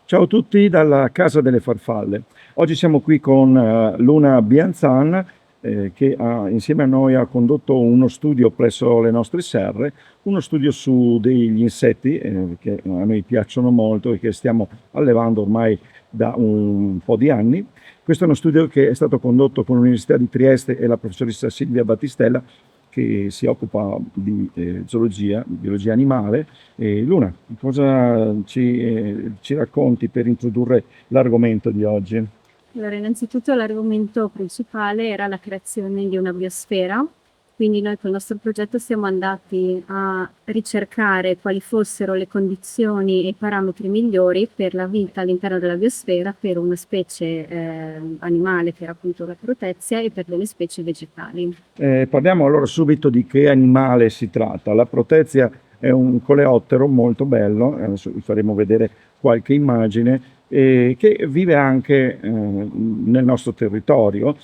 Ciao a tutti dalla Casa delle Farfalle. Oggi siamo qui con Luna Bianzan che insieme a noi ha condotto uno studio presso le nostre serre, uno studio su degli insetti che a noi piacciono molto e che stiamo allevando ormai da un po' di anni. Questo è uno studio che è stato condotto con l'Università di Trieste e la professoressa Silvia Battistella che si occupa di zoologia, di biologia animale. Luna, cosa ci racconti per introdurre l'argomento di oggi? Allora, innanzitutto l'argomento principale era la creazione di una biosfera, quindi noi col nostro progetto siamo andati a ricercare quali fossero le condizioni e i parametri migliori per la vita all'interno della biosfera per una specie animale che era appunto la protezia e per delle specie vegetali. Parliamo allora subito di che animale si tratta. La protezia è un coleottero molto bello, adesso vi faremo vedere qualche immagine, che vive anche nel nostro territorio.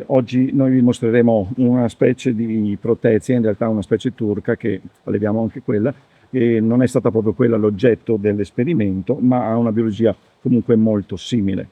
Oggi noi vi mostreremo una specie di protezia, in realtà una specie turca, che alleviamo anche quella, che non è stata proprio quella l'oggetto dell'esperimento, ma ha una biologia comunque molto simile.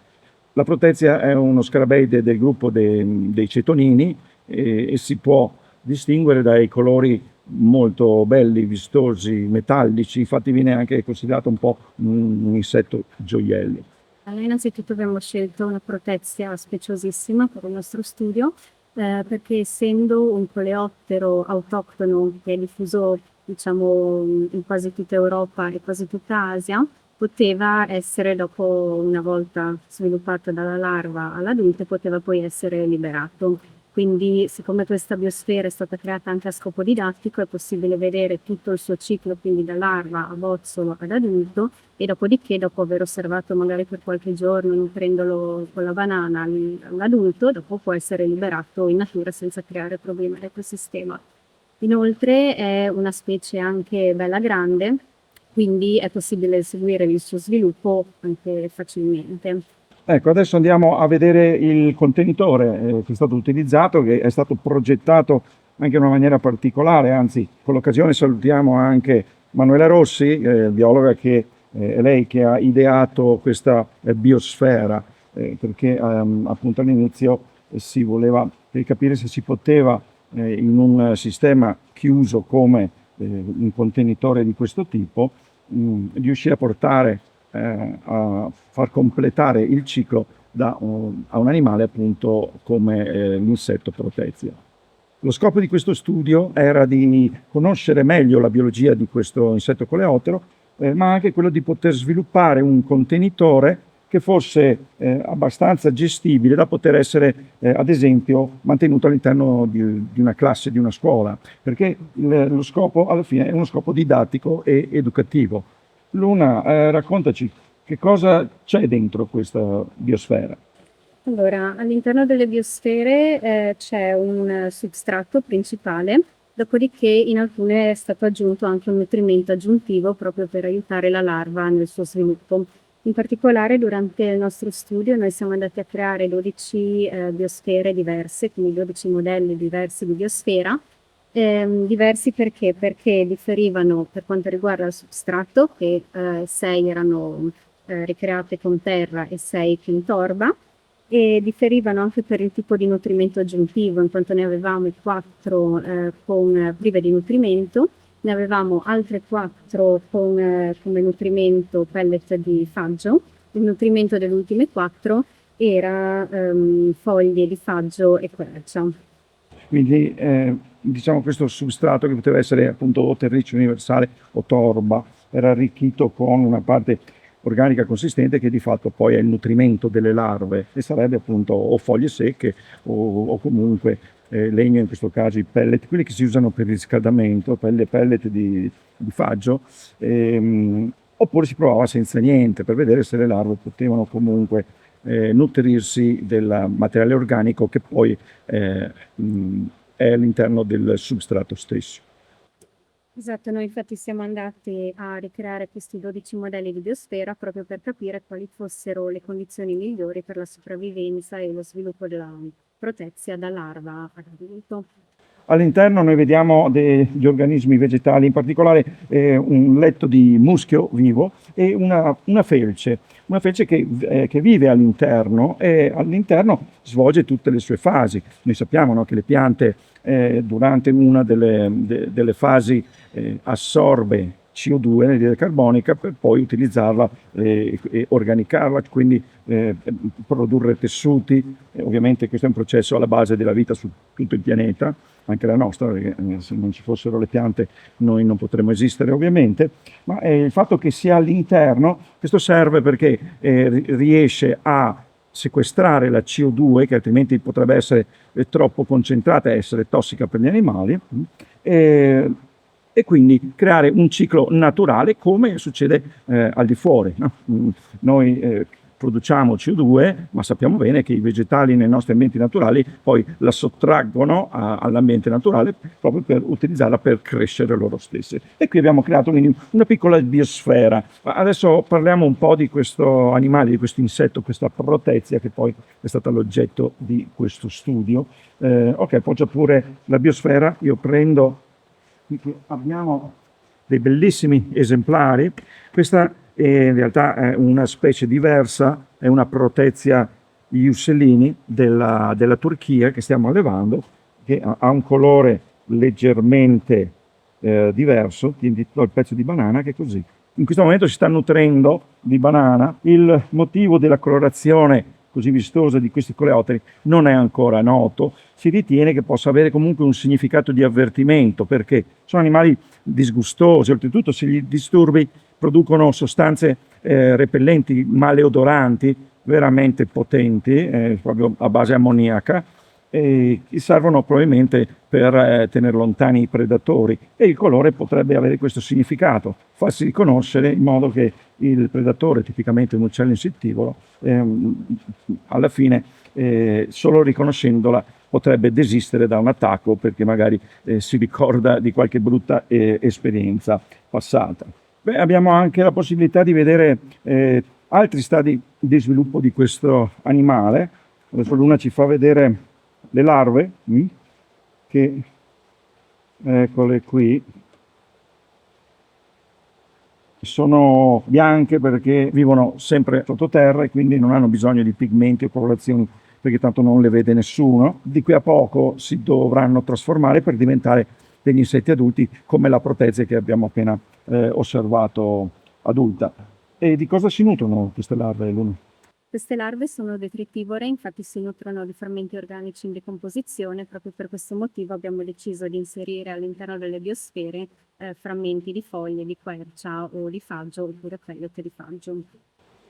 La protezia è uno scarabeide del gruppo dei cetonini e si può distinguere dai colori molto belli, vistosi, metallici, infatti viene anche considerato un po' un insetto gioiello. Allora, innanzitutto abbiamo scelto una protezia speciosissima per il nostro studio, perché essendo un coleottero autoctono che è diffuso, diciamo, in quasi tutta Europa e quasi tutta Asia, poteva essere, dopo una volta sviluppato dalla larva all'adulto, poteva poi essere liberato. Quindi, siccome questa biosfera è stata creata anche a scopo didattico, è possibile vedere tutto il suo ciclo, quindi da larva a bozzolo ad adulto, e dopodiché, dopo aver osservato magari per qualche giorno, nutrendolo con la banana all'adulto, dopo può essere liberato in natura senza creare problemi all'ecosistema. Inoltre è una specie anche bella grande, quindi è possibile seguire il suo sviluppo anche facilmente. Ecco, adesso andiamo a vedere il contenitore che è stato utilizzato, che è stato progettato anche in una maniera particolare, anzi, con l'occasione salutiamo anche Manuela Rossi, biologa che è lei che ha ideato questa biosfera, perché appunto all'inizio si voleva capire se si poteva in un sistema chiuso come un contenitore di questo tipo riuscire a portare a far completare il ciclo a un animale appunto come l'insetto protezia. Lo scopo di questo studio era di conoscere meglio la biologia di questo insetto coleottero, ma anche quello di poter sviluppare un contenitore che fosse abbastanza gestibile da poter essere, ad esempio, mantenuto all'interno di una classe, di una scuola, perché lo scopo alla fine è uno scopo didattico e educativo. Luna, raccontaci che cosa c'è dentro questa biosfera. Allora, all'interno delle biosfere c'è un substrato principale, dopodiché in alcune è stato aggiunto anche un nutrimento aggiuntivo proprio per aiutare la larva nel suo sviluppo. In particolare, durante il nostro studio, noi siamo andati a creare 12 biosfere diverse, quindi 12 modelli diversi di biosfera. Diversi perché? Perché differivano per quanto riguarda il substrato, che 6 erano ricreate con terra e 6 in torba, e differivano anche per il tipo di nutrimento aggiuntivo, in quanto ne avevamo 4 prive di nutrimento, ne avevamo altre 4 come nutrimento pellet di faggio. Il nutrimento delle ultime 4 era foglie di faggio e quercia. Quindi diciamo questo substrato che poteva essere appunto o terriccio universale o torba, era arricchito con una parte organica consistente che di fatto poi è il nutrimento delle larve e sarebbe appunto o foglie secche o comunque legno, in questo caso i pellet, quelli che si usano per il riscaldamento, pellet di faggio, oppure si provava senza niente per vedere se le larve potevano comunque nutrirsi del materiale organico che poi è all'interno del substrato stesso. Esatto, noi infatti siamo andati a ricreare questi 12 modelli di biosfera proprio per capire quali fossero le condizioni migliori per la sopravvivenza e lo sviluppo della protezia da larva ad adulto. All'interno noi vediamo degli organismi vegetali, in particolare un letto di muschio vivo e una felce che vive all'interno e all'interno svolge tutte le sue fasi. Noi sappiamo, no, che le piante durante una delle fasi assorbe CO2, anidride carbonica, per poi utilizzarla e organicarla, quindi produrre tessuti. Ovviamente questo è un processo alla base della vita su tutto il pianeta, anche la nostra, perché se non ci fossero le piante noi non potremmo esistere ovviamente, ma il fatto che sia all'interno, questo serve perché riesce a sequestrare la CO2, che altrimenti potrebbe essere troppo concentrata e essere tossica per gli animali, e quindi creare un ciclo naturale come succede al di fuori, no? Noi produciamo CO2, ma sappiamo bene che i vegetali nei nostri ambienti naturali poi la sottraggono all'ambiente naturale proprio per utilizzarla per crescere loro stessi. E qui abbiamo creato quindi una piccola biosfera. Adesso parliamo un po' di questo animale, di questo insetto, questa protezia che poi è stata l'oggetto di questo studio. Ok, poggia pure la biosfera, io prendo, qui abbiamo dei bellissimi esemplari. Questa in realtà è una specie diversa, è una protezia Iussellini della Turchia che stiamo allevando, che ha un colore leggermente diverso. Ti do il pezzo di banana che è così. In questo momento si sta nutrendo di banana. Il motivo della colorazione così vistosa di questi coleotteri non è ancora noto. Si ritiene che possa avere comunque un significato di avvertimento, perché sono animali disgustosi, oltretutto se li disturbi producono sostanze repellenti, maleodoranti, veramente potenti, proprio a base ammoniaca, e servono probabilmente per tenere lontani i predatori, e il colore potrebbe avere questo significato, farsi riconoscere in modo che il predatore, tipicamente un uccello insettivoro, alla fine solo riconoscendola potrebbe desistere da un attacco perché magari si ricorda di qualche brutta esperienza passata. Beh, abbiamo anche la possibilità di vedere altri stadi di sviluppo di questo animale. Adesso Luna ci fa vedere le larve, che eccole qui. Sono bianche perché vivono sempre sottoterra e quindi non hanno bisogno di pigmenti o colorazioni, perché tanto non le vede nessuno. Di qui a poco si dovranno trasformare per diventare degli insetti adulti come la protezia che abbiamo appena osservato adulta. E di cosa si nutrono queste larve, Luna? Queste larve sono detrittivore, infatti si nutrono di fermenti organici in decomposizione. Proprio per questo motivo abbiamo deciso di inserire all'interno delle biosfere frammenti di foglie, di quercia o di faggio, oppure peyote di faggio.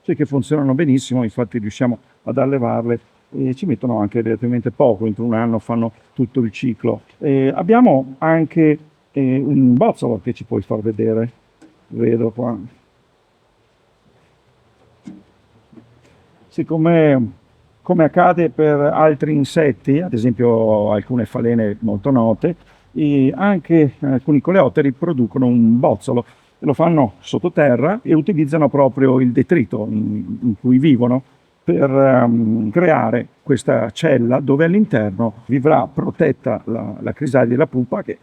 Sì, che funzionano benissimo, infatti riusciamo ad allevarle e ci mettono anche relativamente poco, entro un anno fanno tutto il ciclo. Abbiamo anche un bozzolo che ci puoi far vedere, vedo qua. Siccome, come accade per altri insetti, ad esempio alcune falene molto note, anche alcuni coleotteri producono un bozzolo. Lo fanno sottoterra e utilizzano proprio il detrito in cui vivono per creare questa cella dove all'interno vivrà protetta la crisalide e la pupa, che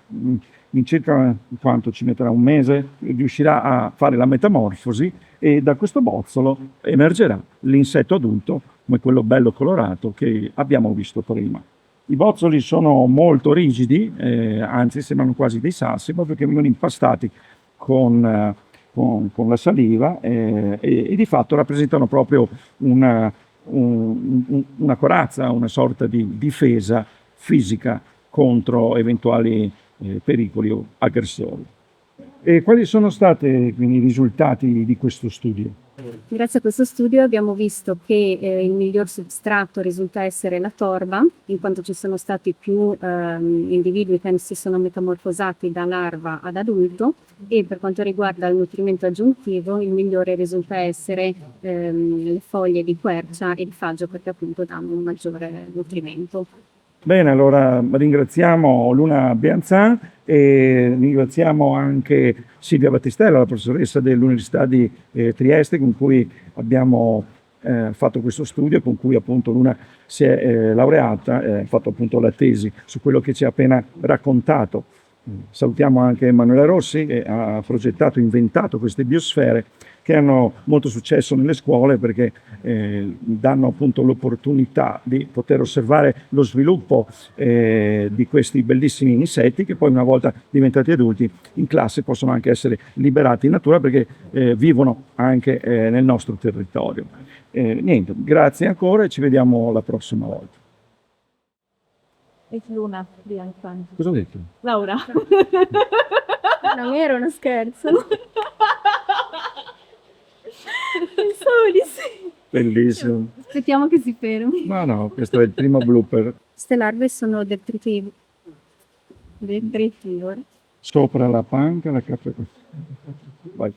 in circa quanto ci metterà un mese riuscirà a fare la metamorfosi, e da questo bozzolo emergerà l'insetto adulto come quello bello colorato che abbiamo visto prima. I bozzoli sono molto rigidi, anzi sembrano quasi dei sassi, proprio che vengono impastati con la saliva e di fatto rappresentano proprio una corazza, una sorta di difesa fisica contro eventuali pericoli o aggressori. E quali sono stati quindi i risultati di questo studio? Grazie a questo studio abbiamo visto che il miglior substrato risulta essere la torba, in quanto ci sono stati più individui che si sono metamorfosati da larva ad adulto, e per quanto riguarda il nutrimento aggiuntivo il migliore risulta essere le foglie di quercia e di faggio, perché appunto danno un maggiore nutrimento. Bene, allora ringraziamo Luna Bianzan e ringraziamo anche Silvia Battistella, la professoressa dell'Università di Trieste, con cui abbiamo fatto questo studio con cui appunto Luna si è laureata, ha fatto appunto la tesi su quello che ci ha appena raccontato. Salutiamo anche Emanuela Rossi che ha progettato, inventato queste biosfere che hanno molto successo nelle scuole perché danno appunto l'opportunità di poter osservare lo sviluppo di questi bellissimi insetti che poi una volta diventati adulti in classe possono anche essere liberati in natura perché vivono anche nel nostro territorio. Niente, grazie ancora e ci vediamo la prossima volta. Es Luna di Anfang. Cosa ho detto? Laura. Non era uno scherzo. Pensavo di sì. Bellissimo. Aspettiamo che si fermi. Ma no, questo è il primo blooper. Queste larve sono detritivore. Sopra la panca, la cappa. Vai.